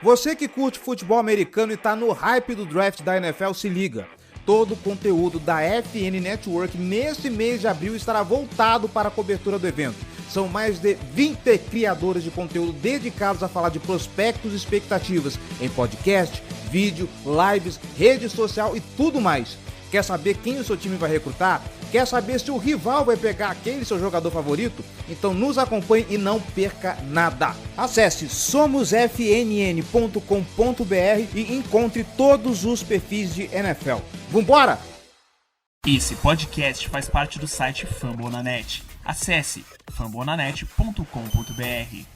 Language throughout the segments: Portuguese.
Você que curte futebol americano e tá no hype do draft da NFL, se liga. Todo o conteúdo da FN Network nesse mês de abril estará voltado para a cobertura do evento. São mais de 20 criadores de conteúdo dedicados a falar de prospectos e expectativas em podcast, vídeo, lives, rede social e tudo mais. Quer saber quem o seu time vai recrutar? Quer saber se o rival vai pegar aquele seu jogador favorito? Então nos acompanhe e não perca nada. Acesse somosfnn.com.br e encontre todos os perfis de NFL. Vambora! Esse podcast faz parte do site Fambonanet. Acesse fambonanet.com.br.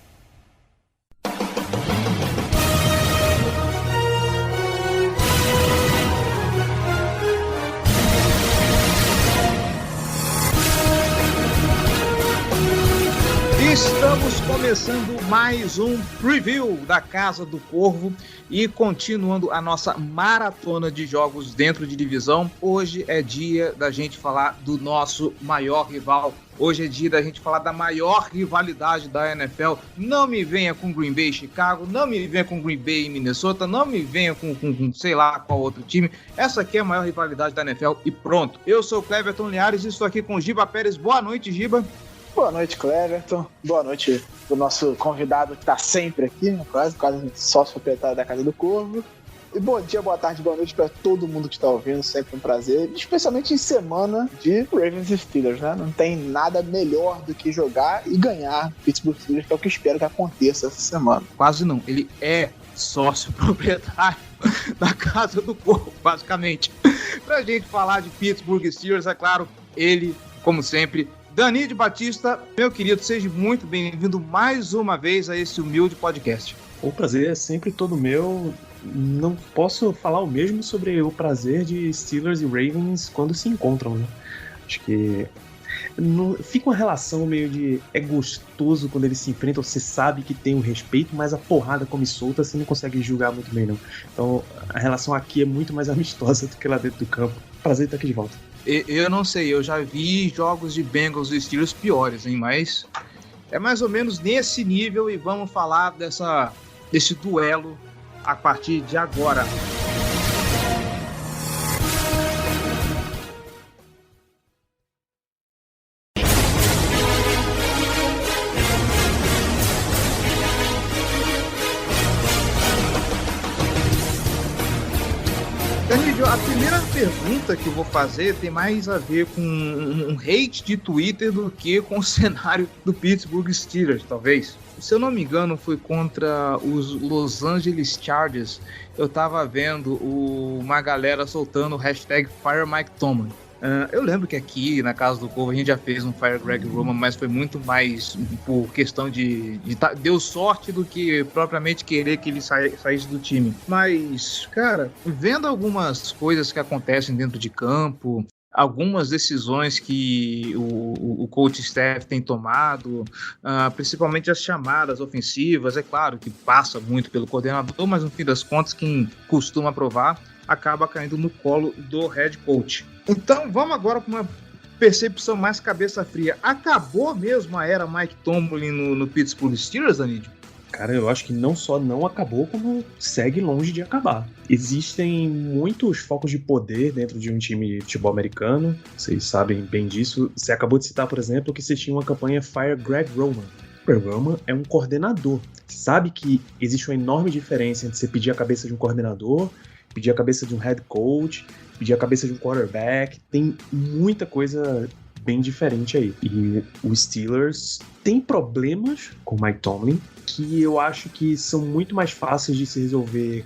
Estamos começando mais um preview da Casa do Corvo e continuando a nossa maratona de jogos dentro de divisão. Hoje é dia da gente falar do nosso maior rival. Hoje é dia da gente falar da maior rivalidade da NFL. Não me venha com Green Bay e Chicago, não me venha com Green Bay e Minnesota, não me venha com sei lá qual outro time. Essa aqui é a maior rivalidade da NFL e pronto. Eu sou o Cleverton Linhares e estou aqui com o Giba Pérez. Boa noite, Giba. Boa noite, Cleverton. Boa noite pro nosso convidado que tá sempre aqui, quase sócio proprietário da Casa do Corvo. E bom dia, boa tarde, boa noite para todo mundo que está ouvindo, sempre um prazer, especialmente em semana de Ravens e Steelers, né? Não tem nada melhor do que jogar e ganhar Pittsburgh Steelers, que é o que eu espero que aconteça essa semana. Quase não, ele é sócio proprietário da Casa do Corvo, basicamente. Pra gente falar de Pittsburgh Steelers, é claro, ele, como sempre, Danilo Batista, meu querido, seja muito bem-vindo mais uma vez a esse humilde podcast. O prazer é sempre todo meu. Não posso falar o mesmo sobre o prazer de Steelers e Ravens quando se encontram, né? Acho que fica uma relação meio de... É gostoso quando eles se enfrentam, você sabe que tem um respeito, mas a porrada come solta, você não consegue julgar muito bem, não. Então a relação aqui é muito mais amistosa do que lá dentro do campo. Prazer estar aqui de volta. Eu não sei, eu já vi jogos de Bengals e Steelers piores, hein? Mas é mais ou menos nesse nível e vamos falar desse duelo a partir de agora. Danilo, a primeira pergunta que eu vou fazer tem mais a ver com um hate de Twitter do que com o cenário do Pittsburgh Steelers, talvez. Se eu não me engano, foi contra os Los Angeles Chargers. Eu tava vendo uma galera soltando o hashtag #FireMikeTomlin. Eu lembro que aqui na Casa do Corvo a gente já fez um Fire Greg Roman, mas foi muito mais por questão deu sorte do que propriamente querer que ele saísse do time. Mas, cara, vendo algumas coisas que acontecem dentro de campo, algumas decisões que o coach staff tem tomado, principalmente as chamadas ofensivas, é claro que passa muito pelo coordenador, mas no fim das contas quem costuma aprovar acaba caindo no colo do head coach. Então vamos agora para uma percepção mais cabeça fria. Acabou mesmo a era Mike Tomlin no Pittsburgh Steelers, Danilo? Cara, eu acho que não só não acabou, como segue longe de acabar. Existem muitos focos de poder dentro de um time de futebol americano, vocês sabem bem disso. Você acabou de citar, por exemplo, que você tinha uma campanha Fire Greg Roman. Greg Roman é um coordenador. Sabe que existe uma enorme diferença entre você pedir a cabeça de um coordenador, pedir a cabeça de um head coach, pedir a cabeça de um quarterback. Tem muita coisa bem diferente aí. E os Steelers têm problemas com o Mike Tomlin que eu acho que são muito mais fáceis de se resolver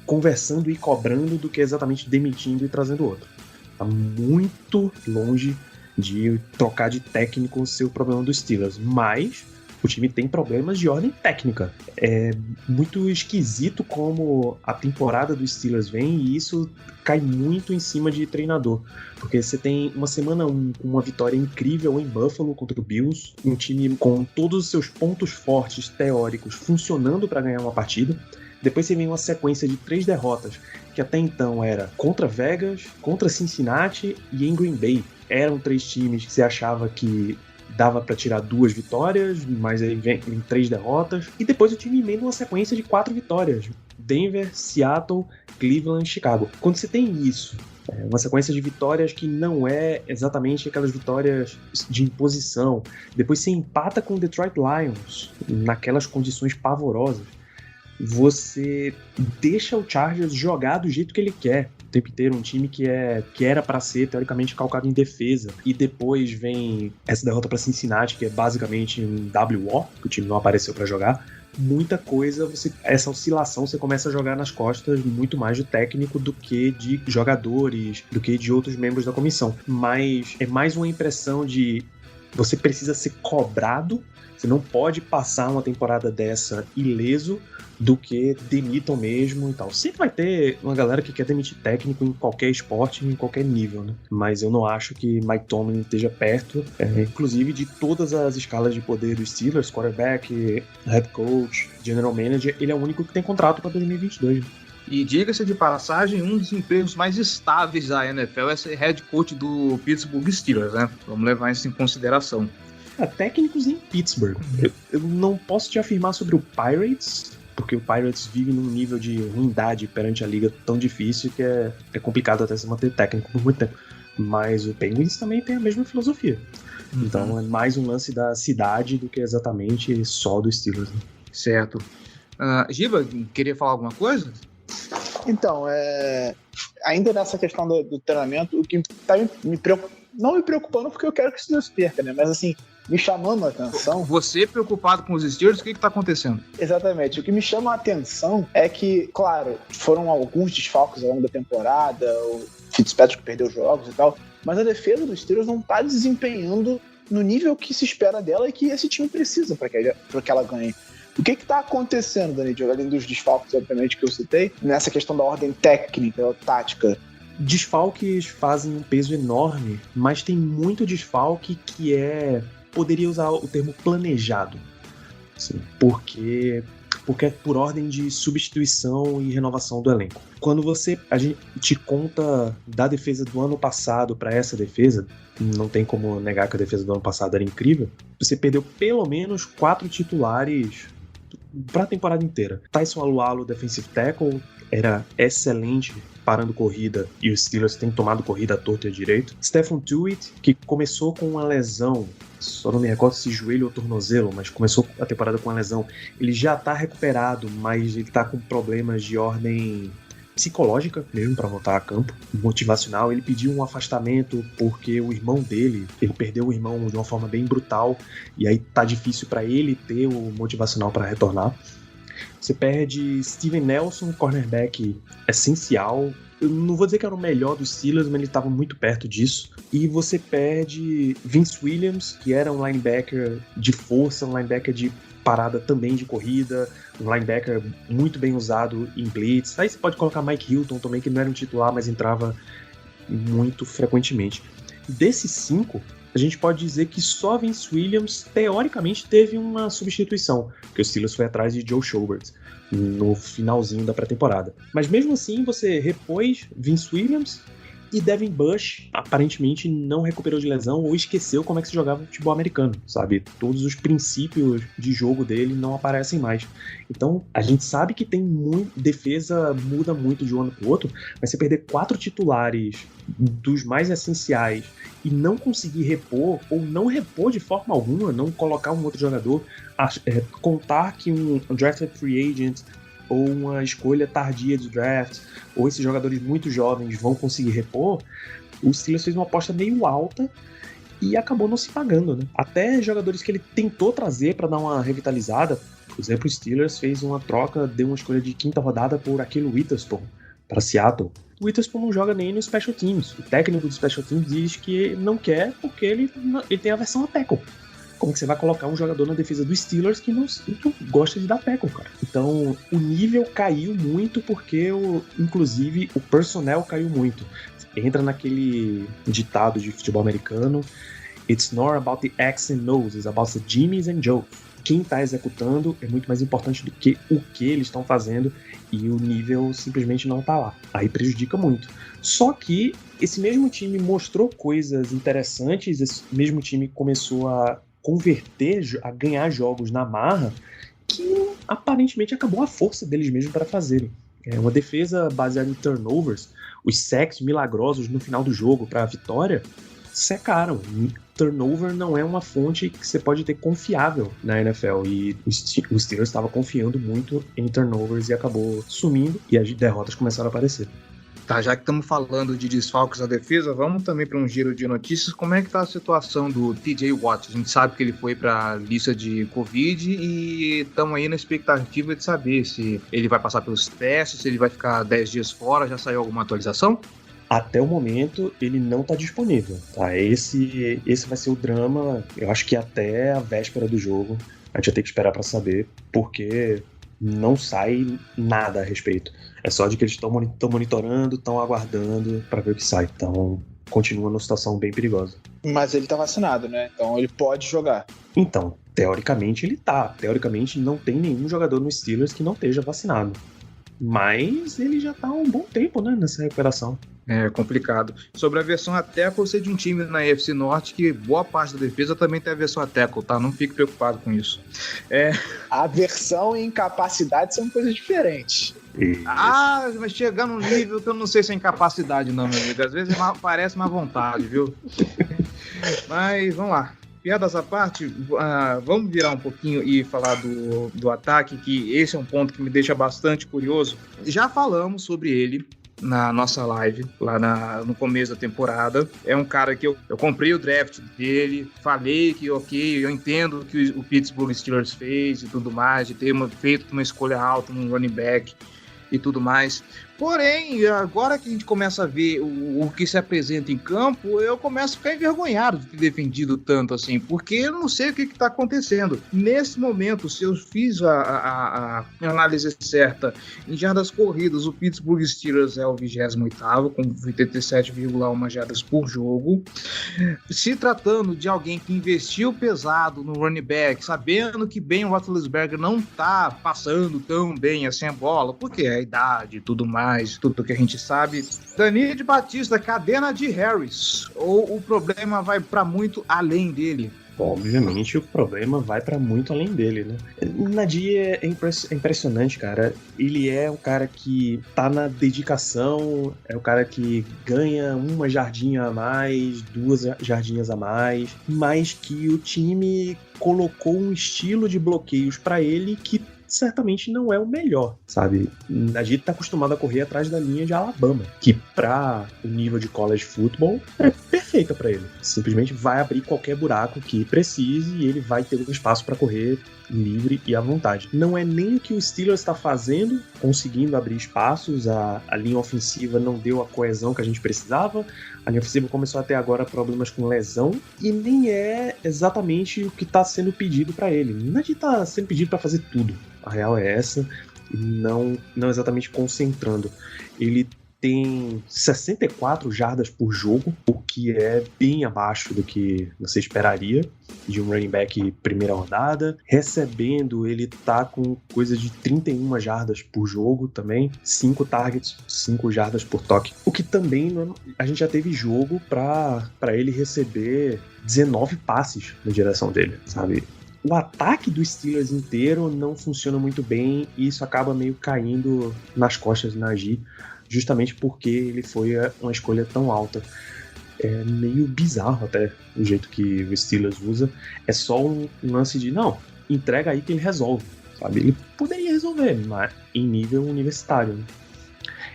conversando e cobrando do que exatamente demitindo e trazendo outro. Tá muito longe de trocar de técnico ser o problema dos Steelers, mas o time tem problemas de ordem técnica. É muito esquisito como a temporada dos Steelers vem e isso cai muito em cima de treinador. Porque você tem uma semana com uma vitória incrível em Buffalo contra o Bills, um time com todos os seus pontos fortes teóricos funcionando para ganhar uma partida. Depois você vem uma sequência de 3 derrotas, que até então era contra Vegas, contra Cincinnati e em Green Bay. Eram 3 times que você achava que dava para tirar 2 vitórias, mas aí vem 3 derrotas, e depois o time emenda uma sequência de 4 vitórias. Denver, Seattle, Cleveland, Chicago. Quando você tem isso, uma sequência de vitórias que não é exatamente aquelas vitórias de imposição, depois você empata com o Detroit Lions naquelas condições pavorosas, você deixa o Chargers jogar do jeito que ele quer o tempo inteiro, um time que era para ser teoricamente calcado em defesa, e depois vem essa derrota para Cincinnati, que é basicamente um WO, que o time não apareceu para jogar. Muita coisa, essa oscilação você começa a jogar nas costas muito mais do técnico do que de jogadores, do que de outros membros da comissão. Mas é mais uma impressão de você precisa ser cobrado, você não pode passar uma temporada dessa ileso, do que demitam mesmo e tal. Sempre vai ter uma galera que quer demitir técnico em qualquer esporte, em qualquer nível, né? Mas eu não acho que Mike Tomlin esteja perto, inclusive de todas as escalas de poder dos Steelers, quarterback, head coach, general manager, ele é o único que tem contrato para 2022. E diga-se de passagem, um dos empregos mais estáveis da NFL é ser head coach do Pittsburgh Steelers, né? Vamos levar isso em consideração. Técnicos em Pittsburgh. Eu não posso te afirmar sobre o Pirates, porque o Pirates vive num nível de ruindade perante a liga tão difícil que é complicado até se manter técnico por muito tempo. Mas o Penguins também tem a mesma filosofia. Então é mais um lance da cidade do que exatamente só do Steelers. Né? Certo. Giba, queria falar alguma coisa? Então, ainda nessa questão do treinamento, o que está não me preocupando porque eu quero que o Steelers perca, né? Mas assim, me chamando a atenção... Você preocupado com os Steelers, o que está acontecendo? Exatamente. O que me chama a atenção é que, claro, foram alguns desfalques ao longo da temporada, o Fitzpatrick perdeu jogos e tal, mas a defesa dos Steelers não está desempenhando no nível que se espera dela e que esse time precisa para que ela ganhe. O que está acontecendo, Danilo, além dos desfalques, obviamente, que eu citei, nessa questão da ordem técnica ou tática? Desfalques fazem um peso enorme, mas tem muito desfalque que poderia usar o termo planejado, assim, porque é por ordem de substituição e renovação do elenco. Quando a gente te conta da defesa do ano passado para essa defesa, não tem como negar que a defesa do ano passado era incrível, você perdeu pelo menos 4 titulares para a temporada inteira. Tyson Alualo, defensive tackle, era excelente parando corrida, e os Steelers têm tomado corrida à torta e à direito. Stephen Tuitt, que começou com uma lesão, só não me recordo se joelho ou tornozelo, mas começou a temporada com uma lesão. Ele já tá recuperado, mas ele tá com problemas de ordem psicológica mesmo para voltar a campo, motivacional. Ele pediu um afastamento porque o irmão dele, ele perdeu o irmão de uma forma bem brutal, e aí tá difícil para ele ter o motivacional para retornar. Você perde Steven Nelson, cornerback essencial. Eu não vou dizer que era o melhor dos Steelers, mas ele estava muito perto disso. E você perde Vince Williams, que era um linebacker de força, um linebacker de parada também de corrida, um linebacker muito bem usado em blitz. Aí você pode colocar Mike Hilton também, que não era um titular, mas entrava muito frequentemente. Desses 5, a gente pode dizer que só Vince Williams, teoricamente, teve uma substituição, porque o Steelers foi atrás de Joe Schobert no finalzinho da pré-temporada. Mas mesmo assim, você repôs Vince Williams e Devin Bush aparentemente não recuperou de lesão ou esqueceu como é que se jogava futebol americano, sabe? Todos os princípios de jogo dele não aparecem mais. Então, a gente sabe que tem defesa muda muito de um ano para o outro, mas você perder 4 titulares dos mais essenciais e não conseguir repor, ou não repor de forma alguma, não colocar um outro jogador, contar que um drafted free agent ou uma escolha tardia de draft, ou esses jogadores muito jovens vão conseguir repor, o Steelers fez uma aposta meio alta e acabou não se pagando, né? Até jogadores que ele tentou trazer para dar uma revitalizada, por exemplo, o Steelers fez uma troca, deu uma escolha de 5ª rodada por aquele Witherspoon para Seattle. O Witherspoon não joga nem no Special Teams. O técnico do Special Teams diz que não quer porque ele tem aversão a tackle. Como que você vai colocar um jogador na defesa dos Steelers que não gosta de dar tackle, cara? Então, o nível caiu muito porque, inclusive, o personnel caiu muito. Entra naquele ditado de futebol americano: It's not about the X's and O's, it's about the Jimmys and Joes. quem está executando é muito mais importante do que o que eles estão fazendo, e o nível simplesmente não está lá. Aí prejudica muito. Só que esse mesmo time mostrou coisas interessantes, esse mesmo time começou a converter, a ganhar jogos na marra, que aparentemente acabou a força deles mesmos para fazerem. Uma defesa baseada em turnovers, os sacks milagrosos no final do jogo para a vitória, secaram. Turnover não é uma fonte que você pode ter confiável na NFL, e o Steelers estava confiando muito em turnovers e acabou sumindo, e as derrotas começaram a aparecer. Tá, já que estamos falando de desfalques na defesa, vamos também para um giro de notícias. Como é que tá a situação do TJ Watt? A gente sabe que ele foi para a lista de Covid e estamos aí na expectativa de saber se ele vai passar pelos testes, se ele vai ficar 10 dias fora. Já saiu alguma atualização? Até o momento, ele não está disponível. Tá? Esse vai ser o drama, eu acho que até a véspera do jogo. A gente vai ter que esperar para saber, porque não sai nada a respeito. É só de que eles estão monitorando, estão aguardando para ver o que sai. Então, continua numa situação bem perigosa. Mas ele tá vacinado, né? Então ele pode jogar. Então, teoricamente ele tá. Teoricamente não tem nenhum jogador no Steelers que não esteja vacinado. Mas ele já tá há um bom tempo, né, nessa recuperação. É complicado. Sobre a versão a tackle, eu sei de um time na AFC Norte que boa parte da defesa também tem a versão a tackle, tá? Não fique preocupado com isso. A versão e incapacidade são coisas diferentes. Isso. Mas chegar num nível que eu não sei se é incapacidade não, meu amigo. Às vezes parece má vontade, viu? Mas vamos lá. Piadas à parte, vamos virar um pouquinho e falar do ataque, que esse é um ponto que me deixa bastante curioso. Já falamos sobre ele na nossa live, lá no começo da temporada. É um cara que eu comprei o draft dele, falei que ok, eu entendo o que o Pittsburgh Steelers fez e tudo mais, de ter feito uma escolha alta num running back e tudo mais. Porém, agora que a gente começa a ver o que se apresenta em campo, eu começo a ficar envergonhado de ter defendido tanto assim, porque eu não sei o que está acontecendo. Nesse momento, se eu fiz a análise certa em jardas corridas, o Pittsburgh Steelers é o 28º, com 87,1 jardas por jogo. Se tratando de alguém que investiu pesado no running back, sabendo que Ben Roethlisberger não está passando tão bem assim a bola, porque é a idade e tudo mais, tudo que a gente sabe. Danny de Batista, cadena de Harris, ou o problema vai para muito além dele? Obviamente o problema vai para muito além dele, né? Nadir é impressionante, cara. Ele é um cara que tá na dedicação, é o cara que ganha uma jardinha a mais, 2 jardinhas a mais, mas que o time colocou um estilo de bloqueios para ele que certamente não é o melhor, sabe? A gente tá acostumado a correr atrás da linha de Alabama, que pra o nível de college football é perfeita pra ele. Simplesmente vai abrir qualquer buraco que precise e ele vai ter um espaço pra correr livre e à vontade. Não é nem o que o Steelers está fazendo, conseguindo abrir espaços, a linha ofensiva não deu a coesão que a gente precisava, a linha ofensiva começou a ter agora problemas com lesão, e nem é exatamente o que está sendo pedido para ele. Não está sendo pedido para fazer tudo. A real é essa, e não exatamente concentrando. Ele tem 64 jardas por jogo, o que é bem abaixo do que você esperaria de um running back primeira rodada. Recebendo, ele tá com coisa de 31 jardas por jogo também, 5 targets, 5 jardas por toque. O que também, a gente já teve jogo para ele receber 19 passes na direção dele, sabe? O ataque do Steelers inteiro não funciona muito bem e isso acaba meio caindo nas costas do Najee, justamente porque ele foi uma escolha tão alta. É meio bizarro até o jeito que o Steelers usa. É só um lance de, não, entrega aí que ele resolve, sabe? Ele poderia resolver, mas em nível universitário, né?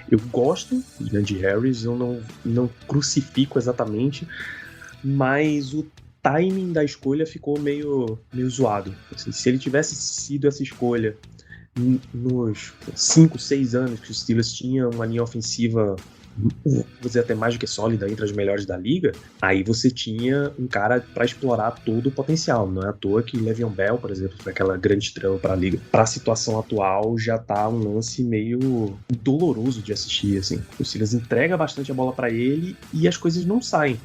Eu gosto de Andy Harris, eu não crucifico exatamente, mas o timing da escolha ficou meio zoado. Assim, se ele tivesse sido essa escolha nos 5, 6 anos que os Steelers tinham uma linha ofensiva, vou dizer até mais do que sólida, entre as melhores da liga, aí você tinha um cara para explorar todo o potencial. Não é à toa que Le'Veon Bell, por exemplo, foi aquela grande estrela para a liga. Para a situação atual, já tá um lance meio doloroso de assistir, assim. O Steelers entrega bastante a bola para ele e as coisas não saem.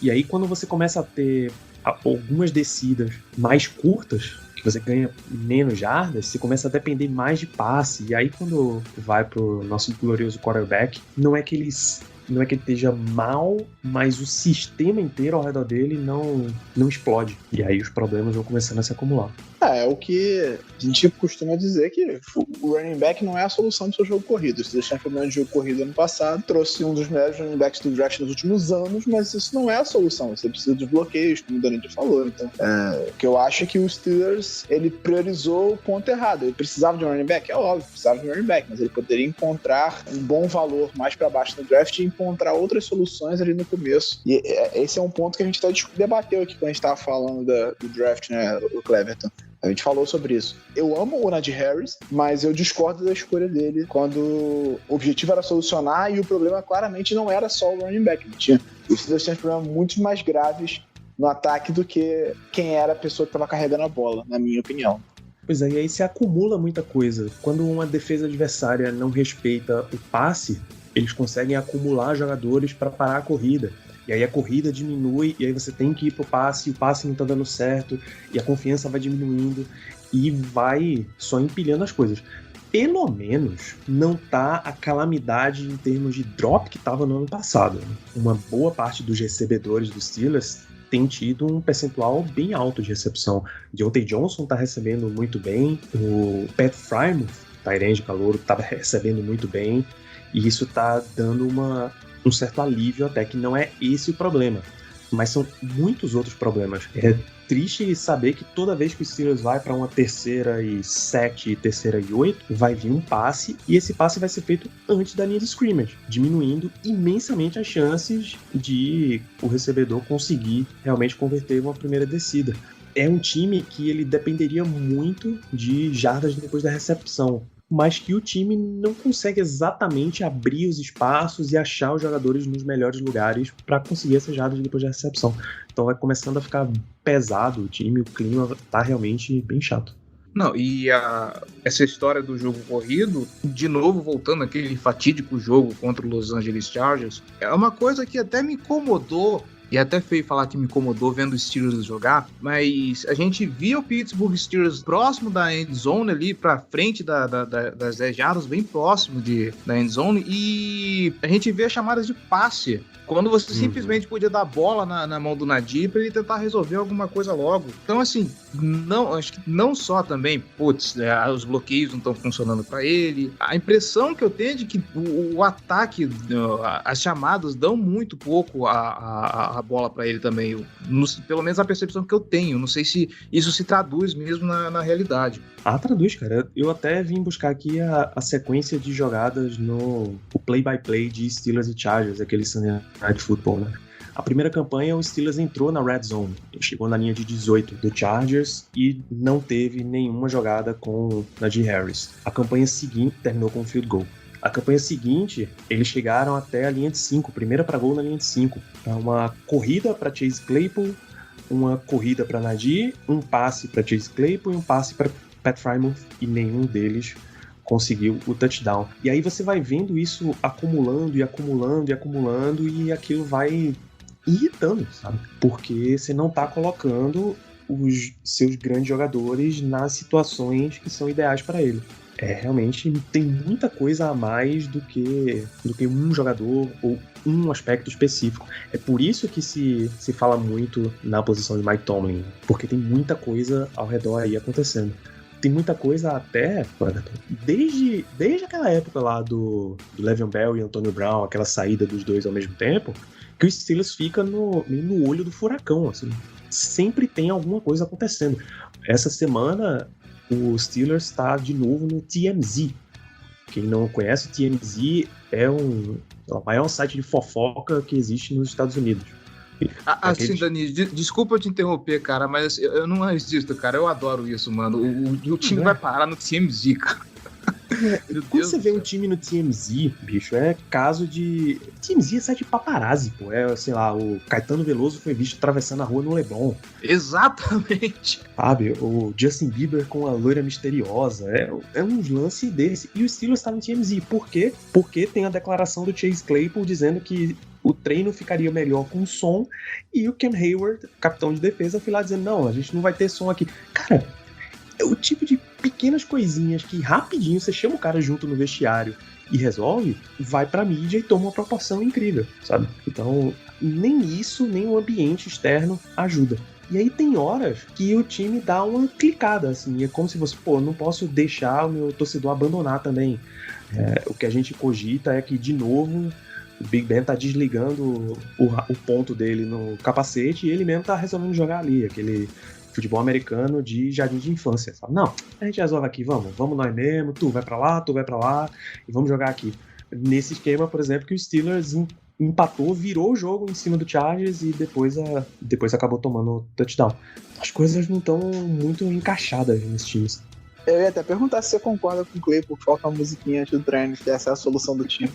E aí, quando você começa a ter algumas descidas mais curtas, você ganha menos jardas, você começa a depender mais de passe. E aí, quando vai pro nosso glorioso quarterback, não é que ele esteja mal, mas o sistema inteiro ao redor dele não explode. E aí os problemas vão começando a se acumular. É o que a gente costuma dizer, que o running back não é a solução do seu jogo corrido. Se deixar problema de jogo corrido ano passado, trouxe um dos melhores running backs do draft nos últimos anos, mas isso não é a solução. Você precisa dos bloqueios, como o Danilo falou. Então, o que eu acho é que o Steelers, ele priorizou o ponto errado. Ele precisava de um running back? É óbvio, precisava de um running back, mas ele poderia encontrar um bom valor mais para baixo no draft e encontrar outras soluções ali no começo. E esse é um ponto que a gente debateu aqui quando a gente estava falando do draft, né, o Cleverton. A gente falou sobre isso. Eu amo o Najee Harris, mas eu discordo da escolha dele quando o objetivo era solucionar e o problema claramente não era só o running back. Os Steelers tinham problemas muito mais graves no ataque do que quem era a pessoa que estava carregando a bola, na minha opinião. Pois é, e aí se acumula muita coisa. Quando uma defesa adversária não respeita o passe, eles conseguem acumular jogadores para parar a corrida. E aí a corrida diminui, e aí você tem que ir pro passe, e o passe não tá dando certo, e a confiança vai diminuindo, e vai só empilhando as coisas. Pelo menos não tá a calamidade em termos de drop que tava no ano passado. Uma boa parte dos recebedores dos Steelers tem tido um percentual bem alto de recepção. Deontay Johnson tá recebendo muito bem, o Pat Frymouth, tight end calouro, tá recebendo muito bem, e isso tá dando um certo alívio, até que não é esse o problema, mas são muitos outros problemas. É triste saber que toda vez que o Steelers vai para uma 3ª e 7, 3ª e 8, vai vir um passe, e esse passe vai ser feito antes da linha de scrimmage, diminuindo imensamente as chances de o recebedor conseguir realmente converter uma primeira descida. É um time que ele dependeria muito de jardas depois da recepção, mas que o time não consegue exatamente abrir os espaços e achar os jogadores nos melhores lugares para conseguir essas jardas depois da recepção. Então vai começando a ficar pesado o time, o clima tá realmente bem chato. Não, e essa história do jogo corrido, de novo voltando àquele fatídico jogo contra o Los Angeles Chargers, é uma coisa que até me incomodou. E até feio falar que me incomodou vendo os Steelers jogar, mas a gente via o Pittsburgh Steelers próximo da endzone ali, pra frente das 10 jardas, bem próximo da endzone, e a gente vê chamadas de passe, quando você simplesmente podia dar a bola na mão do Najee pra ele tentar resolver alguma coisa logo. Então, assim, acho que não só também, os bloqueios não estão funcionando pra ele. A impressão que eu tenho é de que o ataque, as chamadas dão muito pouco a bola pra ele também. Pelo menos a percepção que eu tenho. Não sei se isso se traduz mesmo na realidade. Traduz, cara. Eu até vim buscar aqui a sequência de jogadas no play-by-play de Steelers e Chargers, aquele Sunday Night Football, né? A primeira campanha, o Steelers entrou na Red Zone, chegou na linha de 18 do Chargers e não teve nenhuma jogada com Najee Harris. A campanha seguinte terminou com um field goal. A campanha seguinte, eles chegaram até a linha de 5, primeira para gol na linha de 5. Uma corrida para Chase Claypool, uma corrida para Najee, um passe para Chase Claypool e um passe para Pat Frymouth, e nenhum deles conseguiu o touchdown. E aí você vai vendo isso acumulando e acumulando e acumulando, e aquilo vai irritando, sabe? Porque você não tá colocando os seus grandes jogadores nas situações que são ideais para ele. Realmente tem muita coisa a mais do que um jogador ou um aspecto específico. É por isso que se fala muito na posição de Mike Tomlin, porque tem muita coisa ao redor aí acontecendo. Tem muita coisa até, desde aquela época lá do Le'Veon Bell e Antonio Brown, aquela saída dos dois ao mesmo tempo, que o Steelers fica no olho do furacão, assim. Sempre tem alguma coisa acontecendo. Essa semana, o Steelers está de novo no TMZ. Quem não conhece, o TMZ é o maior site de fofoca que existe nos Estados Unidos. Assim, Dani, desculpa te interromper, cara, mas eu não resisto, cara. Eu adoro isso, mano. O time vai parar no TMZ, cara. Quando você vê um time no TMZ, bicho, é caso de... TMZ é site de paparazzi, pô. Sei lá, o Caetano Veloso foi visto atravessando a rua no Leblon. Exatamente. Sabe, o Justin Bieber com a loira misteriosa. É uns lances desse. E o Steelers tá no TMZ. Por quê? Porque tem a declaração do Chase Claypool dizendo que o treino ficaria melhor com som, e o Cam Hayward, capitão de defesa, foi lá dizendo, não, a gente não vai ter som aqui. Cara, é o tipo de pequenas coisinhas que rapidinho você chama o cara junto no vestiário e resolve, vai pra mídia e toma uma proporção incrível, sabe? Então, nem isso, nem o ambiente externo ajuda. E aí tem horas que o time dá uma clicada, assim, é como se você, não posso deixar o meu torcedor abandonar também. O que a gente cogita é que, de novo, o Big Ben tá desligando o ponto dele no capacete e ele mesmo tá resolvendo jogar ali, aquele futebol americano de jardim de infância. Sabe? Não, a gente resolve aqui, vamos nós mesmo, tu vai pra lá e vamos jogar aqui. Nesse esquema, por exemplo, que o Steelers empatou, virou o jogo em cima do Chargers e depois acabou tomando o touchdown. As coisas não estão muito encaixadas nesse time. Eu ia até perguntar se você concorda com o Claypool, coloca uma musiquinha antes do treino, que essa é a solução do time.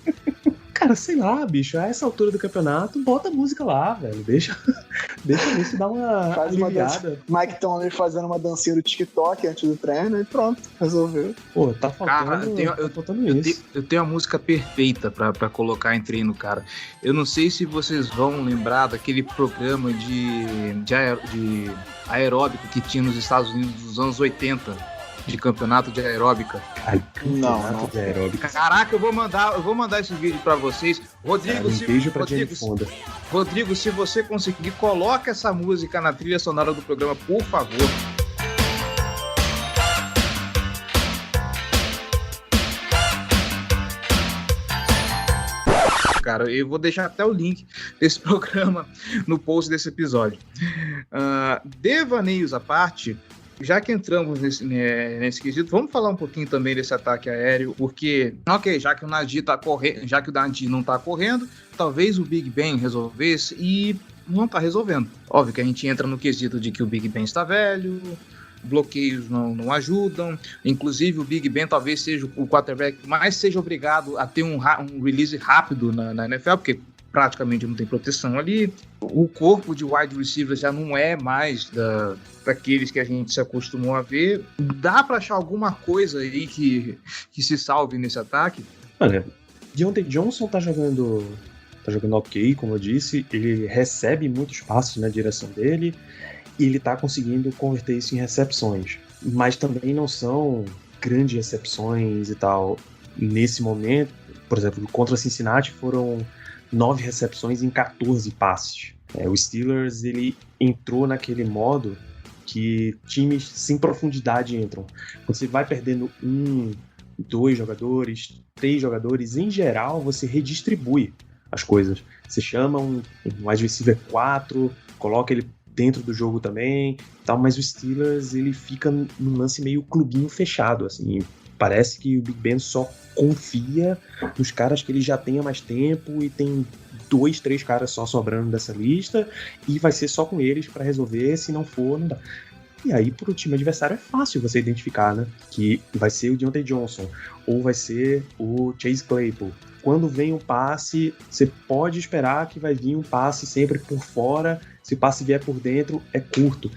Cara, sei lá, bicho, a essa altura do campeonato, bota a música lá, velho. Deixa isso dar uma aliviada. Mike Tomlin fazendo uma dancinha do TikTok antes do treino e pronto, resolveu. Pô, tá faltando, cara, eu tenho a música perfeita pra colocar em treino, cara. Eu não sei se vocês vão lembrar daquele programa de aeróbico que tinha nos Estados Unidos nos anos 80. De campeonato de aeróbica. Não. De aeróbica. Caraca, eu vou mandar esse vídeo pra vocês. Rodrigo, se você conseguir, coloca essa música na trilha sonora do programa, por favor. Cara, eu vou deixar até o link desse programa no post desse episódio. Devaneios à parte, já que entramos nesse quesito, vamos falar um pouquinho também desse ataque aéreo, porque, já que o Najee não tá correndo, talvez o Big Ben resolvesse e não tá resolvendo. Óbvio que a gente entra no quesito de que o Big Ben está velho, bloqueios não ajudam, inclusive o Big Ben talvez seja o quarterback mais seja obrigado a ter um release rápido na NFL, porque praticamente não tem proteção ali. O corpo de wide receiver já não é mais daqueles que a gente se acostumou a ver. Dá pra achar alguma coisa aí que se salve nesse ataque? Olha, Diontae Johnson tá jogando ok, como eu disse. Ele recebe muitos passos na direção dele e ele tá conseguindo converter isso em recepções. Mas também não são grandes recepções e tal. Nesse momento, por exemplo, contra Cincinnati foram 9 recepções em 14 passes. O Steelers, ele entrou naquele modo que times sem profundidade entram. Quando você vai perdendo 1, 2 jogadores, 3 jogadores, em geral, você redistribui as coisas. Você chama um wide receiver 4, coloca ele dentro do jogo também, tal, mas o Steelers, ele fica num lance meio clubinho fechado, assim. Parece que o Big Ben só confia nos caras que ele já tem há mais tempo e tem 2, 3 caras só sobrando dessa lista e vai ser só com eles pra resolver, se não for, não dá. E aí pro time adversário é fácil você identificar, né? Que vai ser o Diontae Johnson ou vai ser o Chase Claypool. Quando vem um passe, você pode esperar que vai vir um passe sempre por fora. Se o passe vier por dentro, é curto.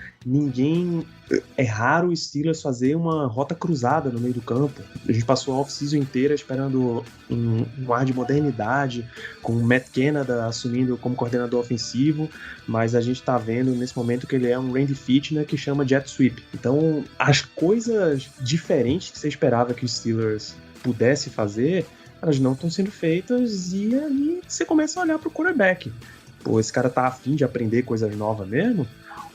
É raro o Steelers fazer uma rota cruzada no meio do campo. A gente passou a off-season inteira esperando um ar de modernidade, com o Matt Canada assumindo como coordenador ofensivo, mas a gente tá vendo nesse momento que ele é um Randy Fitner que chama jet sweep. Então, as coisas diferentes que você esperava que o Steelers pudesse fazer, elas não estão sendo feitas e aí você começa a olhar pro quarterback. Pô, esse cara tá afim de aprender coisas novas mesmo?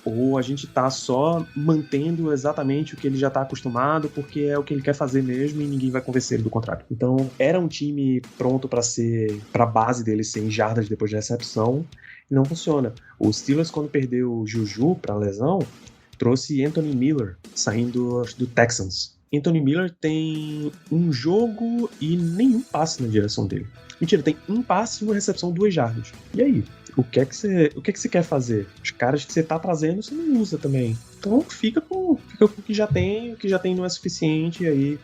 Ou a gente tá só mantendo exatamente o que ele já tá acostumado porque é o que ele quer fazer mesmo e ninguém vai convencer ele do contrário? Então, era um time pronto pra base dele ser em jardas depois de recepção e não funciona. O Steelers, quando perdeu o Juju pra lesão, trouxe Anthony Miller, saindo do Texans. Anthony Miller tem um jogo e nenhum passe na direção dele. Mentira, tem um passe e uma recepção 2 jardas. E aí? O que é que você quer fazer? Os caras que você tá trazendo, você não usa também. Então fica com o que já tem, o que já tem não é suficiente, e aí,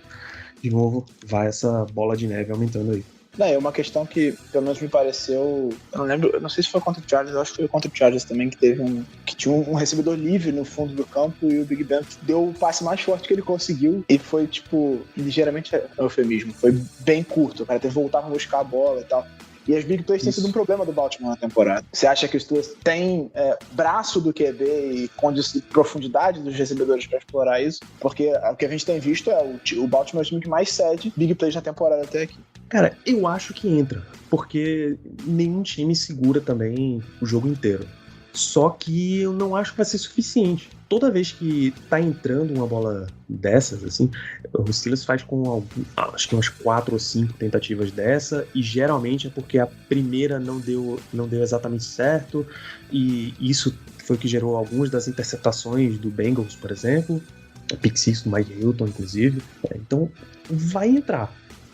de novo, vai essa bola de neve aumentando aí. É uma questão que, pelo menos me pareceu, eu não lembro, eu não sei se foi contra o Chargers, eu acho que foi contra o Chargers também, que tinha um recebedor livre no fundo do campo e o Big Ben deu o passe mais forte que ele conseguiu e foi, ligeiramente eufemismo, foi bem curto, o cara até voltar pra buscar a bola e tal. E as big plays têm sido um problema do Baltimore na temporada. Você acha que os Steelers têm braço do QB e profundidade dos recebedores para explorar isso? Porque o que a gente tem visto é o Baltimore é o time que mais cede big plays na temporada até aqui. Cara, eu acho que entra, porque nenhum time segura também o jogo inteiro. Só que eu não acho que vai ser suficiente. Toda vez que tá entrando uma bola dessas, assim, o Steelers faz com acho que umas 4 ou 5 tentativas dessa, e geralmente é porque a primeira não deu exatamente certo, e isso foi o que gerou algumas das interceptações do Bengals, por exemplo, a pick six do Mike Hilton, inclusive. Então, vai entrar.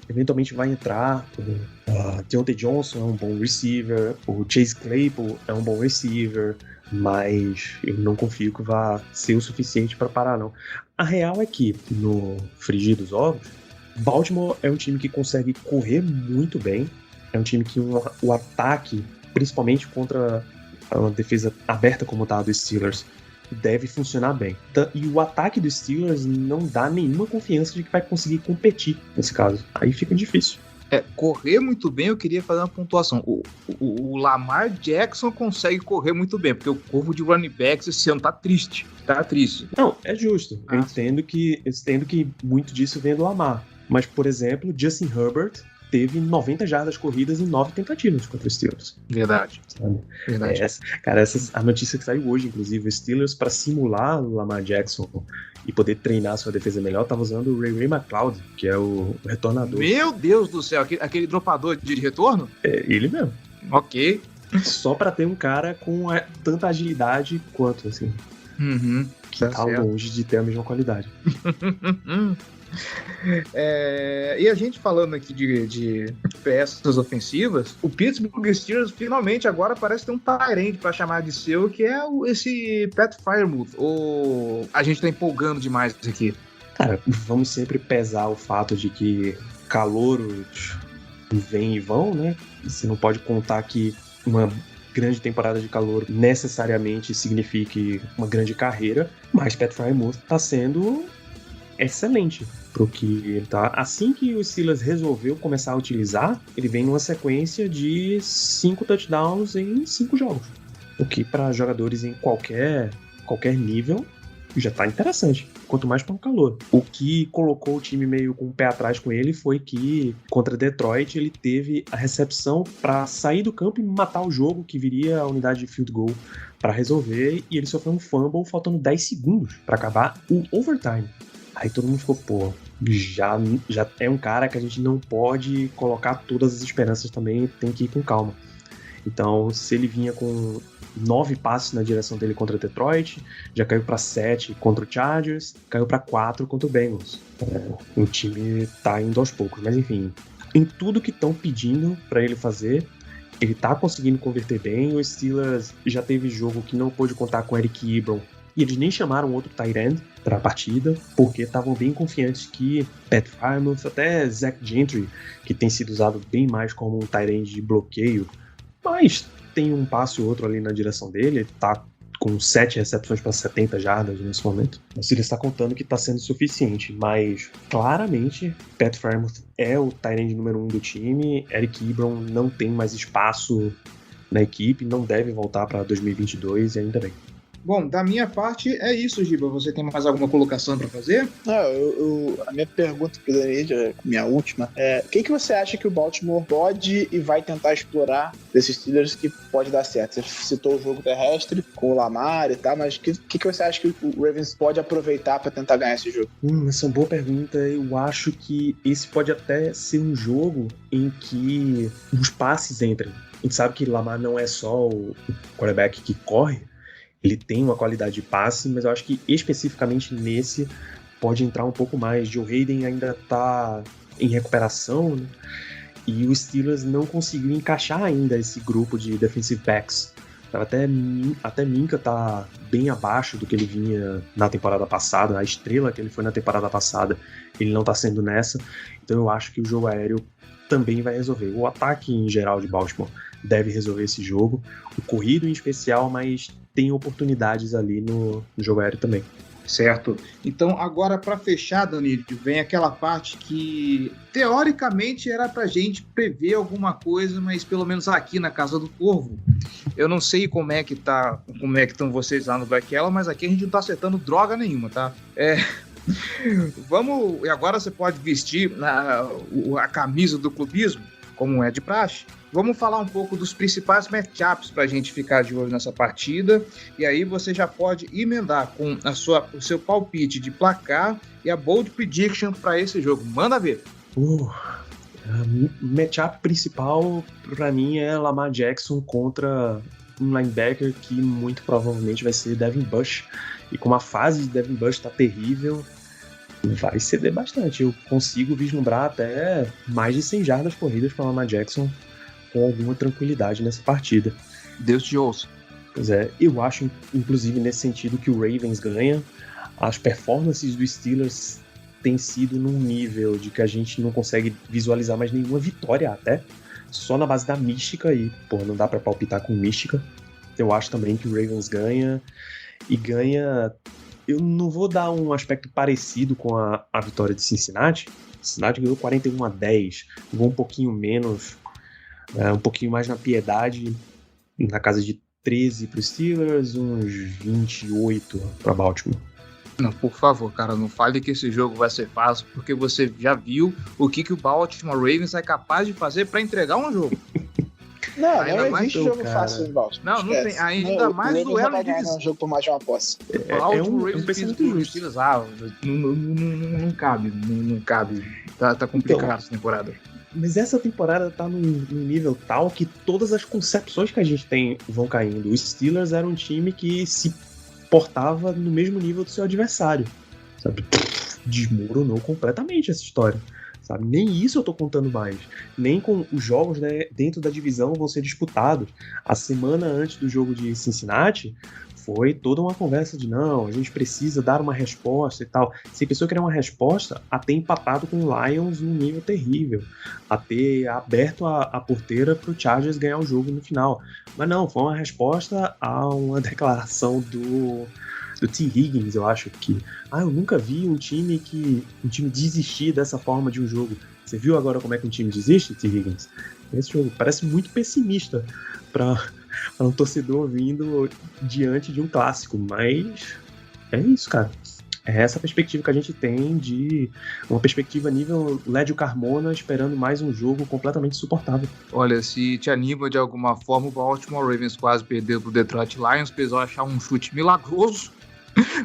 Eventualmente vai entrar. O Deontay Johnson é um bom receiver, o Chase Claypool é um bom receiver, mas eu não confio que vá ser o suficiente para parar, não. A real é que, no frigir dos ovos, Baltimore é um time que consegue correr muito bem, é um time que o ataque, principalmente contra uma defesa aberta como tá a dos Steelers, deve funcionar bem. E o ataque dos Steelers não dá nenhuma confiança de que vai conseguir competir nesse caso. Aí fica difícil. Correr muito bem, eu queria fazer uma pontuação. O Lamar Jackson consegue correr muito bem, porque o corpo de running backs esse ano tá triste. Tá triste. Não, é justo. Eu entendo que muito disso vem do Lamar. Mas, por exemplo, Justin Herbert teve 90 jardas corridas em 9 tentativas contra os Steelers. Verdade. Verdade. A notícia que saiu hoje, inclusive, os Steelers, para simular o Lamar Jackson e poder treinar sua defesa melhor, tava usando o Ray McCloud, que é o retornador. Meu Deus do céu, aquele dropador de retorno? É ele mesmo. Ok. Só para ter um cara com tanta agilidade quanto, assim. Uhum. Que tá longe de ter a mesma qualidade. E a gente falando aqui de peças ofensivas, o Pittsburgh Steelers finalmente agora parece ter um tight end pra chamar de seu, que é esse Pat Freiermuth. Ou a gente tá empolgando demais aqui? Cara, vamos sempre pesar o fato de que calouros vêm e vão, né? Você não pode contar que uma grande temporada de calor necessariamente signifique uma grande carreira, mas Pat Freiermuth tá sendo excelente pro que ele tá. Assim que o Steelers resolveu começar a utilizar, ele vem numa sequência de 5 touchdowns em 5 jogos. O que para jogadores em qualquer nível já tá interessante. Quanto mais para um calor. O que colocou o time meio com o pé atrás com ele foi que contra Detroit ele teve a recepção para sair do campo e matar o jogo, que viria a unidade de field goal para resolver, e ele sofreu um fumble faltando 10 segundos para acabar o overtime. Aí todo mundo ficou, pô, já é um cara que a gente não pode colocar todas as esperanças também, tem que ir com calma. Então, se ele vinha com 9 passes na direção dele contra Detroit, já caiu para 7 contra o Chargers, caiu para 4 contra o Bengals. O time tá indo aos poucos, mas enfim, em tudo que estão pedindo para ele fazer, ele tá conseguindo converter bem. O Steelers já teve jogo que não pôde contar com Eric Ebron, e eles nem chamaram outro tight end para a partida, porque estavam bem confiantes que Pat Freiermuth, até Zach Gentry, que tem sido usado bem mais como um tight end de bloqueio, mas tem um passe ou outro ali na direção dele, ele tá com 7 recepções para 70 jardas nesse momento. O Steelers está contando que está sendo suficiente, mas claramente Pat Freiermuth é o tight end número 1 do time. Eric Ebron não tem mais espaço na equipe, não deve voltar para 2022 e ainda bem. Bom, da minha parte é isso, Giba. Você tem mais alguma colocação para fazer? A minha pergunta para o Danilo, minha última, o que você acha que o Baltimore pode e vai tentar explorar desses Steelers que pode dar certo? Você citou o jogo terrestre com o Lamar e tal, mas o que você acha que o Ravens pode aproveitar para tentar ganhar esse jogo? Essa é uma boa pergunta. Eu acho que esse pode até ser um jogo em que os passes entrem. A gente sabe que Lamar não é só o quarterback que corre, ele tem uma qualidade de passe, mas eu acho que especificamente nesse pode entrar um pouco mais. Joe Hayden ainda tá em recuperação, né? E os Steelers não conseguiram encaixar ainda esse grupo de defensive backs. Até Minka tá bem abaixo do que ele vinha na temporada passada, a estrela que ele foi na temporada passada, ele não tá sendo nessa. Então eu acho que o jogo aéreo também vai resolver. O ataque em geral de Baltimore deve resolver esse jogo. O corrido em especial, mas tem oportunidades ali no jogo aéreo também. Certo. Então, agora para fechar, Danilo, vem aquela parte que teoricamente era pra gente prever alguma coisa, mas pelo menos aqui na Casa do Corvo, eu não sei como é que estão vocês lá no Black Yellow, mas aqui a gente não tá acertando droga nenhuma, tá? Vamos, e agora você pode vestir a camisa do clubismo, como é de praxe. Vamos falar um pouco dos principais matchups para a gente ficar de olho nessa partida. E aí você já pode emendar com o seu palpite de placar e a bold prediction para esse jogo. Manda ver. O matchup principal para mim é Lamar Jackson contra um linebacker que muito provavelmente vai ser Devin Bush. E como a fase de Devin Bush está terrível, vai ceder bastante. Eu consigo vislumbrar até mais de 100 jardas corridas para Lamar Jackson com alguma tranquilidade nessa partida. Deus te ouça. Pois é, eu acho, inclusive, nesse sentido, que o Ravens ganha. As performances dos Steelers têm sido num nível de que a gente não consegue visualizar mais nenhuma vitória até, só na base da mística, e, não dá pra palpitar com mística. Eu acho também que o Ravens ganha, e ganha... Eu não vou dar um aspecto parecido com a vitória de Cincinnati. Cincinnati ganhou 41-10, vou um pouquinho menos... um pouquinho mais na piedade, na casa de 13 para os Steelers, uns 28 para Baltimore. Não, por favor, cara, não fale que esse jogo vai ser fácil, porque você já viu o que o Baltimore Ravens é capaz de fazer para entregar um jogo. Não existe jogo fácil em Baltimore. Não tem, ainda mais o duelo vai ganhar um jogo por mais de uma posse. Um pensamento justo. Não cabe. Tá complicado essa temporada. Mas essa temporada tá num nível tal que todas as concepções que a gente tem vão caindo. Os Steelers eram um time que se portava no mesmo nível do seu adversário, sabe? Desmoronou completamente essa história, sabe? Nem isso eu tô contando mais. Nem com os jogos, né, dentro da divisão vão ser disputados. A semana antes do jogo de Cincinnati foi toda uma conversa de não, a gente precisa dar uma resposta e tal. Se a pessoa querer uma resposta, a ter empatado com o Lions num nível terrível, a ter aberto a porteira pro Chargers ganhar o jogo no final. Mas não, foi uma resposta a uma declaração do T. Higgins, eu acho que eu nunca vi um time desistir dessa forma de um jogo. Você viu agora como é que um time desiste, T. Higgins? Esse jogo parece muito pessimista para um torcedor vindo diante de um clássico, mas é isso, cara. É essa perspectiva que a gente tem, de uma perspectiva nível Lédio Carmona, esperando mais um jogo completamente insuportável. Olha, se te anima de alguma forma, o Baltimore Ravens quase perdeu pro Detroit Lions, precisou achar um chute milagroso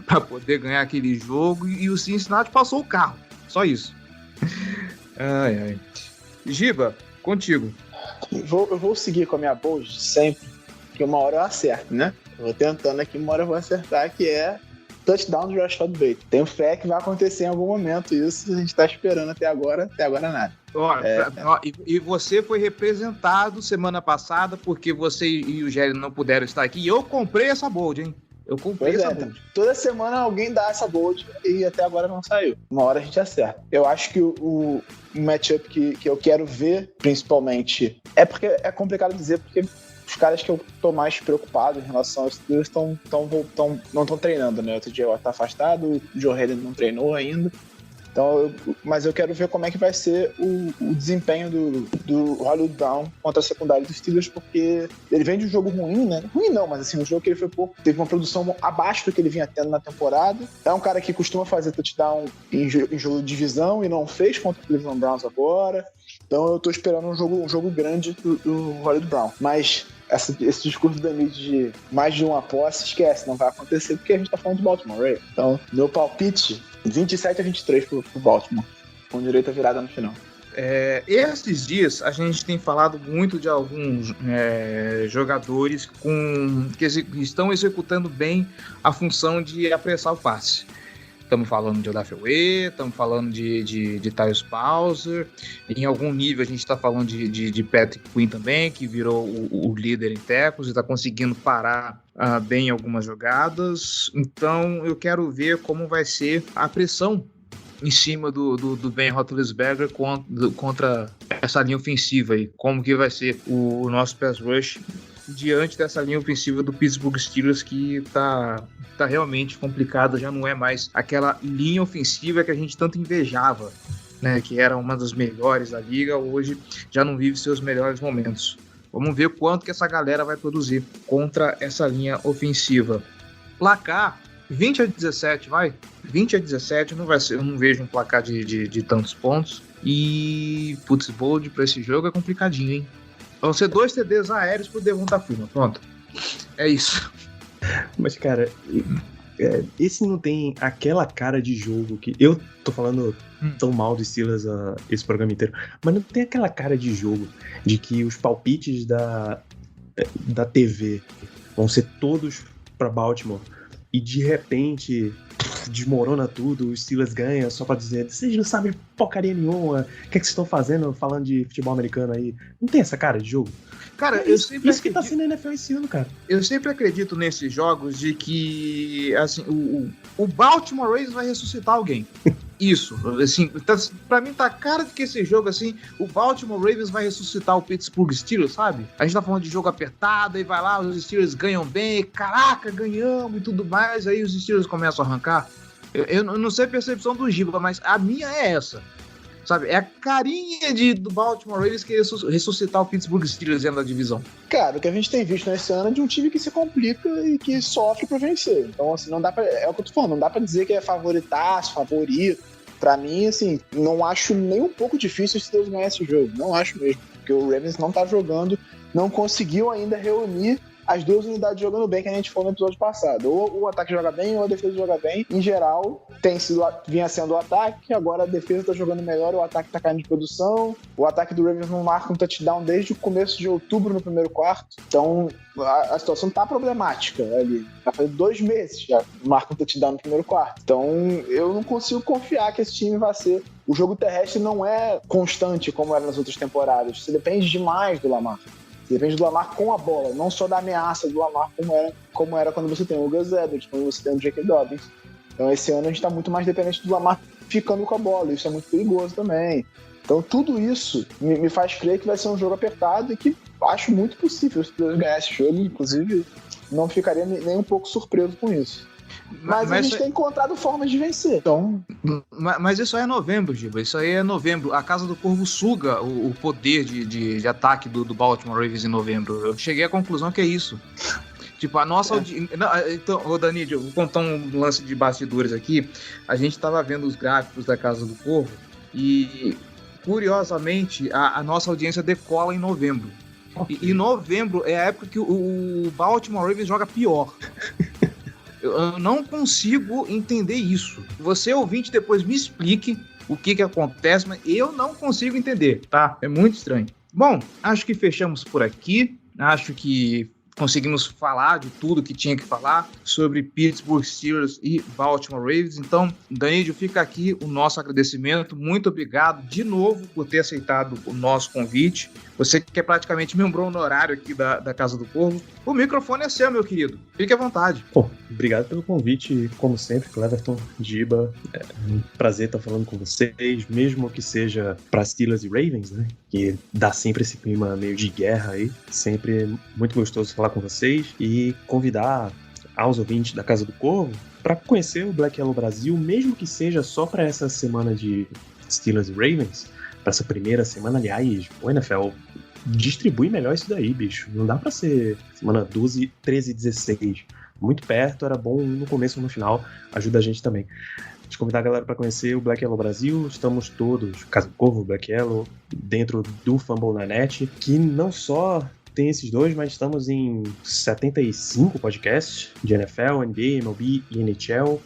para poder ganhar aquele jogo, e o Cincinnati passou o carro, só isso. Ai. Giba, contigo. Eu vou seguir com a minha bold sempre, que uma hora eu acerto, né? Eu vou tentando aqui, uma hora eu vou acertar, que é touchdown do Rashad Bateman. Tenho fé que vai acontecer em algum momento isso, a gente tá esperando até agora nada. E você foi representado semana passada, porque você e o Géry não puderam estar aqui, e eu comprei essa bold, hein? Bold. Toda semana alguém dá essa bold e até agora não saiu. Uma hora a gente acerta. Eu acho que o matchup que eu quero ver, principalmente, é porque é complicado dizer, porque os caras que eu tô mais preocupado em relação aos Steelers não estão treinando, né? O TJ Watt tá afastado, o Joe Hayden não treinou ainda. Então, mas eu quero ver como é que vai ser o desempenho do Hollywood Brown contra a secundária dos Steelers, porque ele vem de um jogo ruim, né? Ruim não, mas assim, um jogo que ele foi teve uma produção abaixo do que ele vinha tendo na temporada. É um cara que costuma fazer touchdown em jogo de divisão e não fez contra o Cleveland Browns agora. Então eu tô esperando um jogo grande do Hollywood Brown. Mas esse discurso da mídia de mais de uma posse, esquece, não vai acontecer, porque a gente tá falando de Baltimore Ravens. Então, meu palpite, 27-23 pro Baltimore, com direito a virada no final. Esses dias a gente tem falado muito de alguns jogadores que estão executando bem a função de apressar o passe. Estamos falando de Odafe, estamos falando de Tyus Bowser. Em algum nível a gente está falando de Patrick Quinn também, que virou o líder em tackles e está conseguindo parar bem algumas jogadas. Então eu quero ver como vai ser a pressão em cima do Ben Roethlisberger contra essa linha ofensiva aí. Como que vai ser o nosso pass rush diante dessa linha ofensiva do Pittsburgh Steelers que tá realmente complicada, já não é mais aquela linha ofensiva que a gente tanto invejava, né, que era uma das melhores da liga, hoje já não vive seus melhores momentos. Vamos ver quanto que essa galera vai produzir contra essa linha ofensiva. Placar 20-17, vai? 20-17, não vai ser, eu não vejo um placar de tantos pontos. E putz, bold pra esse jogo é complicadinho, hein? Vão ser 2 TDs aéreos pro Devonta Freeman, pronto. É isso. Mas, cara, esse não tem aquela cara de jogo que... Eu tô falando tão mal do Steelers esse programa inteiro, mas não tem aquela cara de jogo de que os palpites da TV vão ser todos pra Baltimore e de repente desmorona tudo, os Steelers ganham só pra dizer, vocês não sabem porcaria nenhuma, o que é que vocês estão fazendo falando de futebol americano aí? Não tem essa cara de jogo? Cara, isso que tá sendo a NFL esse ano, cara. Eu sempre acredito nesses jogos de que, assim, o Baltimore Ravens vai ressuscitar alguém. Isso, assim, pra mim tá cara de que esse jogo, assim, o Baltimore Ravens vai ressuscitar o Pittsburgh Steelers, sabe? A gente tá falando de jogo apertado, aí vai lá, os Steelers ganham bem, caraca, ganhamos e tudo mais, aí os Steelers começam a arrancar. Eu não sei a percepção do Giba, mas a minha é essa. Sabe, é a carinha do Baltimore Ravens que ressuscitar o Pittsburgh Steelers dentro da divisão. Cara, o que a gente tem visto nesse ano é de um time que se complica e que sofre pra vencer. Então, assim, não dá pra... É o que eu tô falando, não dá pra dizer que é favoritaço, favorito. Pra mim, assim, não acho nem um pouco difícil os Steelers ganhar esse jogo. Não acho mesmo. Porque o Ravens não tá jogando, não conseguiu ainda reunir as duas unidades jogando bem que a gente falou no episódio passado. Ou o ataque joga bem, ou a defesa joga bem. Em geral, vinha sendo o ataque, agora a defesa tá jogando melhor, o ataque tá caindo de produção. O ataque do Ravens não marca um touchdown desde o começo de outubro no primeiro quarto. Então, a situação tá problemática ali. Já faz 2 meses já marca um touchdown no primeiro quarto. Então, eu não consigo confiar que esse time vai ser... O jogo terrestre não é constante como era nas outras temporadas. Você depende demais do Lamar. Depende do Lamar com a bola, não só da ameaça do Lamar como era quando você tem o Gus Edwards, quando você tem o J.K. Dobbins. Então esse ano a gente está muito mais dependente do Lamar ficando com a bola, isso é muito perigoso também. Então tudo isso me faz crer que vai ser um jogo apertado e que acho muito possível se Deus ganhar esse jogo, inclusive não ficaria nem um pouco surpreso com isso. Mas a gente tem encontrado formas de vencer. Então... Mas isso aí é novembro, Giba. Isso aí é novembro. A Casa do Corvo suga o poder de ataque do Baltimore Ravens em novembro. Eu cheguei à conclusão que é isso. Tipo, a nossa audiência... Então, Danilo, eu vou contar um lance de bastidores aqui. A gente estava vendo os gráficos da Casa do Corvo e, curiosamente, a nossa audiência decola em novembro. E novembro é a época que o Baltimore Ravens joga pior. Eu não consigo entender isso. Você, ouvinte, depois me explique o que acontece, mas eu não consigo entender, tá? É muito estranho. Bom, acho que fechamos por aqui. Acho que conseguimos falar de tudo que tinha que falar sobre Pittsburgh Steelers e Baltimore Ravens. Então, Danilo, fica aqui o nosso agradecimento. Muito obrigado de novo por ter aceitado o nosso convite. Você que é praticamente membro honorário aqui da Casa do Corvo. O microfone é seu, meu querido. Fique à vontade. Pô, obrigado pelo convite, como sempre, Cleverton, Giba. É um prazer estar falando com vocês, mesmo que seja para Steelers e Ravens, né? Que dá sempre esse clima meio de guerra aí. Sempre muito gostoso falar com vocês e convidar aos ouvintes da Casa do Corvo para conhecer o Black Yellow Brasil, mesmo que seja só para essa semana de Steelers e Ravens, para essa primeira semana. Aliás, o NFL distribui melhor isso daí, bicho. Não dá para ser semana 12, 13 e 16. Muito perto, era bom no começo ou no final. Ajuda a gente também. De convidar a galera para conhecer o Black Yellow Brasil. Estamos todos, Casa do Corvo, Black Yellow, dentro do Fumble na Net, que não só tem esses dois, mas estamos em 75 podcasts de NFL, NBA, MLB e NHL.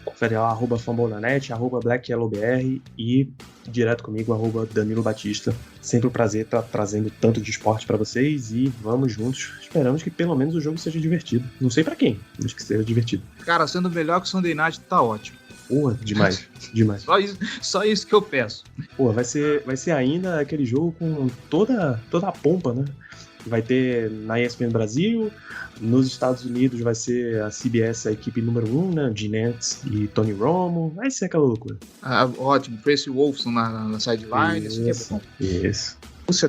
Confere lá, @FumbleNaNet, @BlackYellowBR e direto comigo, @Danilo Batista. Sempre um prazer estar trazendo tanto de esporte para vocês e vamos juntos. Esperamos que pelo menos o jogo seja divertido. Não sei para quem, mas que seja divertido. Cara, sendo melhor que o Sunday Night, tá ótimo. Porra, demais, demais. Só isso que eu peço. Porra, vai ser ainda aquele jogo com toda a pompa, né? Vai ter na ESPN Brasil, nos Estados Unidos vai ser a CBS, a equipe número 1, né? Ginette e Tony Romo, vai ser aquela loucura. Ah, ótimo, Tracy Wolfson na sideline, isso aqui é bom. Isso.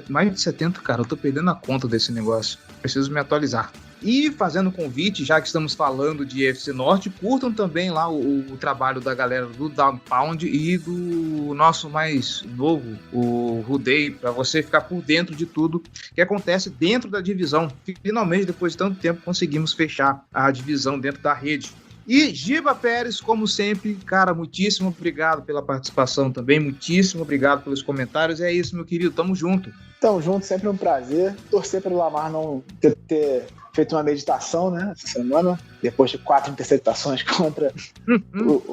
Mais de 70, cara, eu tô perdendo a conta desse negócio. Preciso me atualizar. E fazendo convite, já que estamos falando de UFC Norte, curtam também lá o trabalho da galera do Dog Pound e do nosso mais novo, o Rudei, para você ficar por dentro de tudo que acontece dentro da divisão. Finalmente, depois de tanto tempo, conseguimos fechar a divisão dentro da rede. E Giba Pérez, como sempre, cara, muitíssimo obrigado pela participação também, muitíssimo obrigado pelos comentários. É isso, meu querido, tamo junto. Tamo junto, sempre um prazer. Torcer pelo Lamar não ter feito uma meditação, né, essa semana, depois de 4 interceptações contra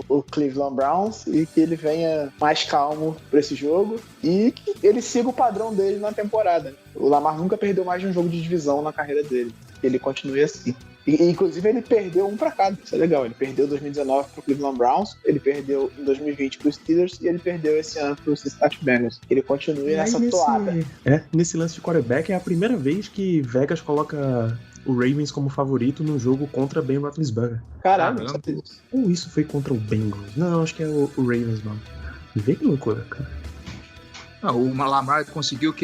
o Cleveland Browns, e que ele venha mais calmo para esse jogo e que ele siga o padrão dele na temporada. O Lamar nunca perdeu mais de um jogo de divisão na carreira dele. Ele continue assim. E, inclusive, ele perdeu um para cada. Isso é legal. Ele perdeu em 2019 pro Cleveland Browns, ele perdeu em 2020 pro Steelers e ele perdeu esse ano pro Cincinnati Bengals. Ele continue nessa toada. Nesse lance de quarterback é a primeira vez que Vegas coloca o Ravens como favorito no jogo contra Ben Roethlisberger. Caralho, ou isso foi contra o Bengals? Não, acho que é o Ravens, mano. Vê que loucura, cara. O Lamar conseguiu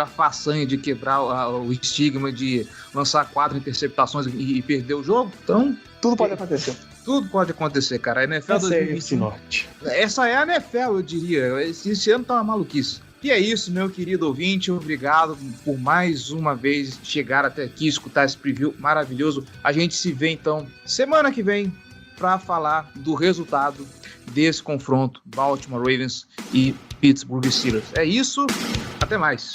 a façanha de quebrar o estigma de lançar 4 interceptações e perder o jogo. Então, tudo pode acontecer. Tudo pode acontecer, cara. A NFL essa 2021. Essa é a NFL, eu diria. Esse ano tá uma maluquice. E é isso, meu querido ouvinte. Obrigado por mais uma vez chegar até aqui, escutar esse preview maravilhoso. A gente se vê, então, semana que vem para falar do resultado desse confronto Baltimore Ravens e Pittsburgh Steelers. É isso, até mais.